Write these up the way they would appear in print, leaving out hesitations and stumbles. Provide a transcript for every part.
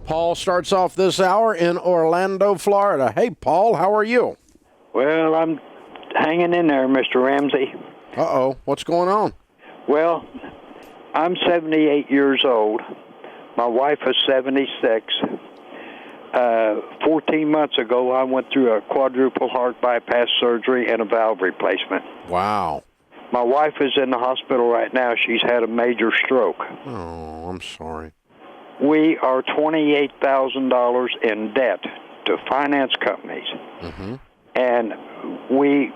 Paul starts off this hour in Orlando, Florida. Hey, Paul, how are you? Well, I'm hanging in there, Mr. Ramsey. Uh-oh. What's going on? Well, I'm 78 years old. My wife is 76. 14 months ago, I went through a quadruple heart bypass surgery and a valve replacement. Wow. My wife is in the hospital right now. She's had a major stroke. Oh, I'm sorry. We are $28,000 in debt to finance companies. Mm-hmm. And we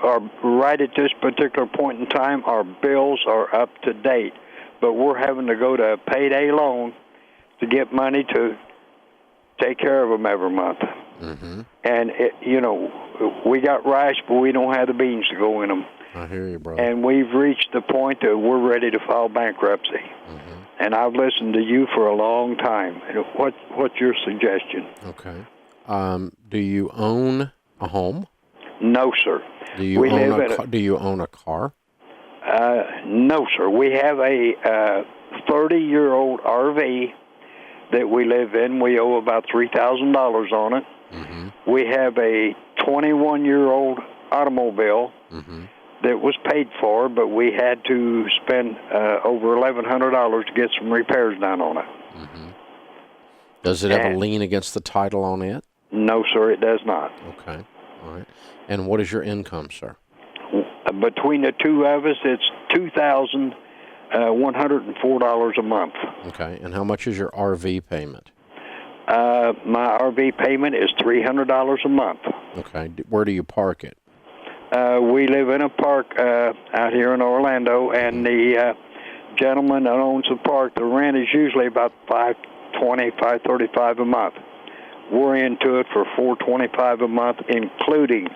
are right at this particular point in time, our bills are up to date. But we're having to go to a payday loan to get money to take care of them every month. Mm-hmm. And, we got rice, but we don't have the beans to go in them. I hear you, brother. And we've reached the point that we're ready to file bankruptcy. Mm-hmm. And I've listened to you for a long time. What's your suggestion? Okay. Do you own a home? No, sir. Do you own a car? No, sir. We have a 30-year-old RV that we live in. We owe about $3,000 on it. Mm-hmm. We have a 21-year-old automobile that was paid for, but we had to spend over $1,100 to get some repairs done on it. Mm-hmm. Does it have a lien against the title on it? No, sir, it does not. Okay. All right. And what is your income, sir? Between the two of us, it's $2,104 a month. Okay. And how much is your RV payment? My RV payment is $300 a month. Okay. Where do you park it? We live in a park out here in Orlando, and the gentleman that owns the park, the rent is usually about $520, $535 a month. We're into it for $425 a month, including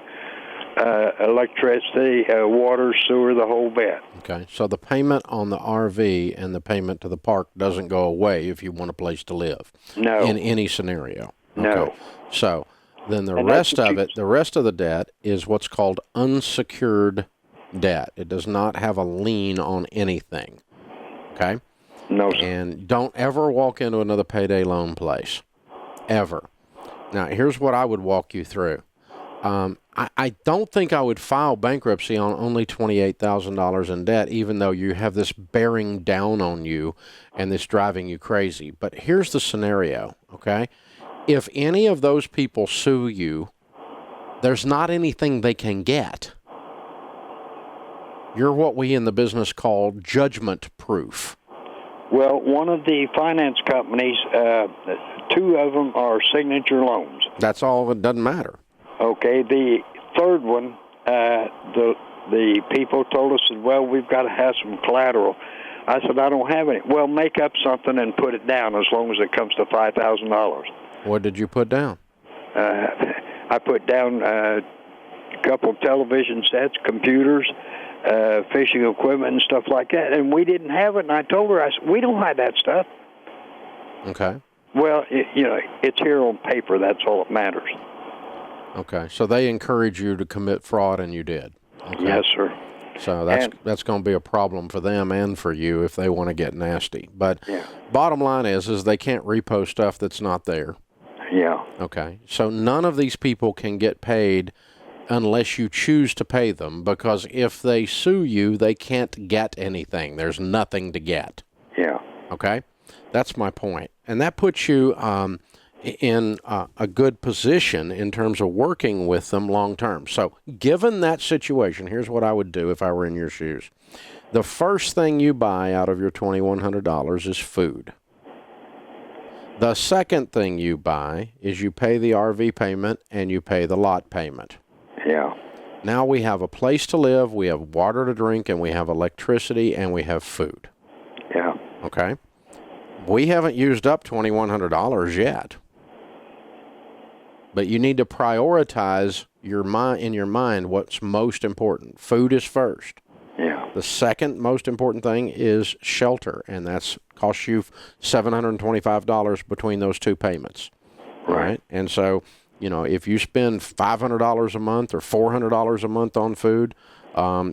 electricity, water, sewer, the whole bit. Okay, so the payment on the RV and the payment to the park doesn't go away if you want a place to live. No. In any scenario. Okay. No. So then the rest of it, the rest of the debt is what's called unsecured debt. It does not have a lien on anything. Okay? No, sir. And don't ever walk into another payday loan place. Ever. Now, here's what I would walk you through. I don't think I would file bankruptcy on only $28,000 in debt, even though you have this bearing down on you and this driving you crazy. But here's the scenario, okay? If any of those people sue you, there's not anything they can get. You're what we in the business call judgment proof. Well, one of the finance companies, two of them are signature loans. That's all. It doesn't matter. Okay, the third one, the people told us, well, we've got to have some collateral. I said, I don't have any. Well, make up something and put it down as long as it comes to $5,000. What did you put down? I put down a couple of television sets, computers, fishing equipment and stuff like that, and we didn't have it. And I told her, I said, we don't have that stuff. Okay. Well, it's here on paper. That's all that matters. Okay, so they encourage you to commit fraud, and you did. Okay. Yes, sir. So that's going to be a problem for them and for you if they want to get nasty. But yeah. Bottom line is they can't repost stuff that's not there. Yeah. Okay, so none of these people can get paid unless you choose to pay them, because if they sue you, they can't get anything. There's nothing to get. Yeah. Okay, that's my point. And that puts you in a good position in terms of working with them long term. So given that situation, here's what I would do if I were in your shoes. The first thing you buy out of your $2,100 is food. The second thing you buy is you pay the RV payment and you pay the lot payment. Yeah. Now we have a place to live, we have water to drink, and we have electricity, and we have food. Yeah. Okay? We haven't used up $2,100 yet. But you need to prioritize in your mind what's most important. Food is first. Yeah. The second most important thing is shelter, and that's costs you $725 between those two payments. Right? And so, if you spend $500 a month or $400 a month on food,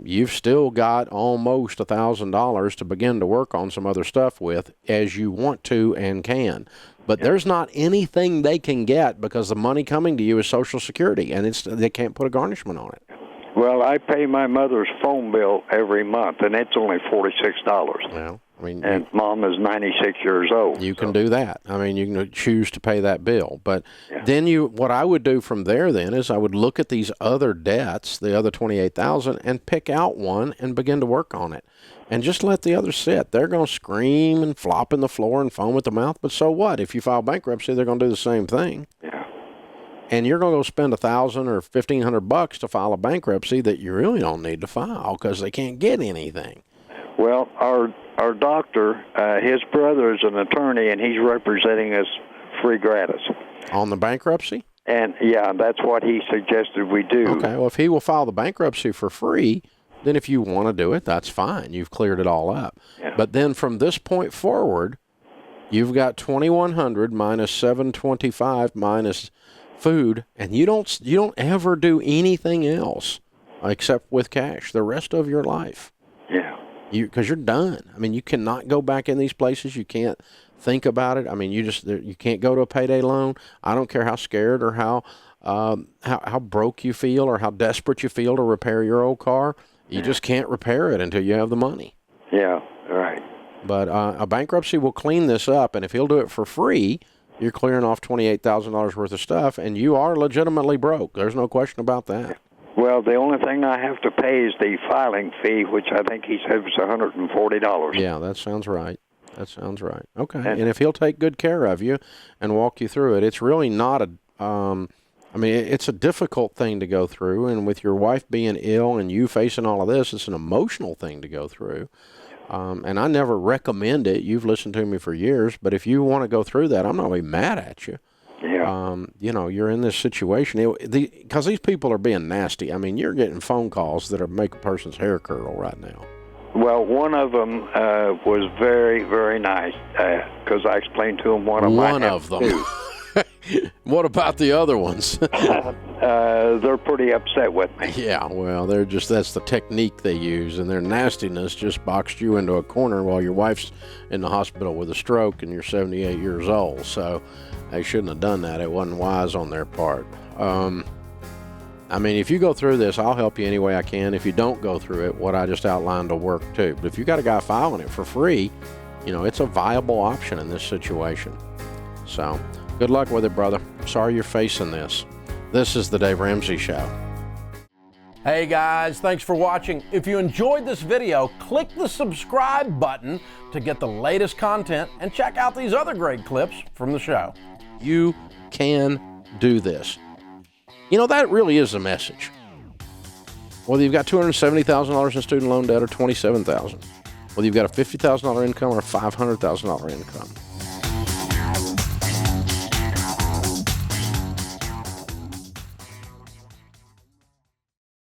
you've still got almost $1,000 to begin to work on some other stuff with as you want to and can. But there's not anything they can get because the money coming to you is Social Security, and they can't put a garnishment on it. Well, I pay my mother's phone bill every month, and it's only $46. Well, I mean, and Mom is 96 years old. You can do that. I mean, you can choose to pay that bill. But then what I would do from there then is I would look at these other debts, the other $28,000, and pick out one and begin to work on it. And just let the others sit. They're going to scream and flop in the floor and foam at the mouth. But so what? If you file bankruptcy, they're going to do the same thing. Yeah. And you're going to go spend $1,000 or $1,500 to file a bankruptcy that you really don't need to file because they can't get anything. Well, our doctor, his brother is an attorney, and he's representing us free gratis. On the bankruptcy? And, yeah, that's what he suggested we do. Okay, well, if he will file the bankruptcy for free, then if you want to do it, that's fine. You've cleared it all up. Yeah. But then from this point forward, you've got $2,100 minus $725 minus food, and you don't ever do anything else except with cash the rest of your life. Yeah. Because you're done. I mean, you cannot go back in these places. You can't think about it. I mean, you can't go to a payday loan. I don't care how scared or how broke you feel or how desperate you feel to repair your old car. You just can't repair it until you have the money. Yeah, right. But a bankruptcy will clean this up, and if he'll do it for free, you're clearing off $28,000 worth of stuff, and you are legitimately broke. There's no question about that. Well, the only thing I have to pay is the filing fee, which I think he said was $140. Yeah, that sounds right. That sounds right. Okay. And if he'll take good care of you and walk you through it, it's really not it's a difficult thing to go through. And with your wife being ill and you facing all of this, it's an emotional thing to go through. And I never recommend it. You've listened to me for years. But if you want to go through that, I'm not really mad at you. Yeah. You're in this situation because these people are being nasty. I mean, you're getting phone calls that are make a person's hair curl right now. Well, one of them was very, very nice because I explained to him one of them. What about the other ones? They're pretty upset with me. Yeah, well, that's the technique they use, and their nastiness just boxed you into a corner while your wife's in the hospital with a stroke and you're 78 years old. So they shouldn't have done that. It wasn't wise on their part. I mean, if you go through this, I'll help you any way I can. If you don't go through it, what I just outlined will work too. But if you got a guy filing it for free, it's a viable option in this situation. So good luck with it, brother. Sorry you're facing this. This is the Dave Ramsey Show. Hey guys, thanks for watching. If you enjoyed this video, click the subscribe button to get the latest content and check out these other great clips from the show. You can do this. That really is the message. Whether you've got $270,000 in student loan debt or $27,000, whether you've got a $50,000 income or a $500,000 income,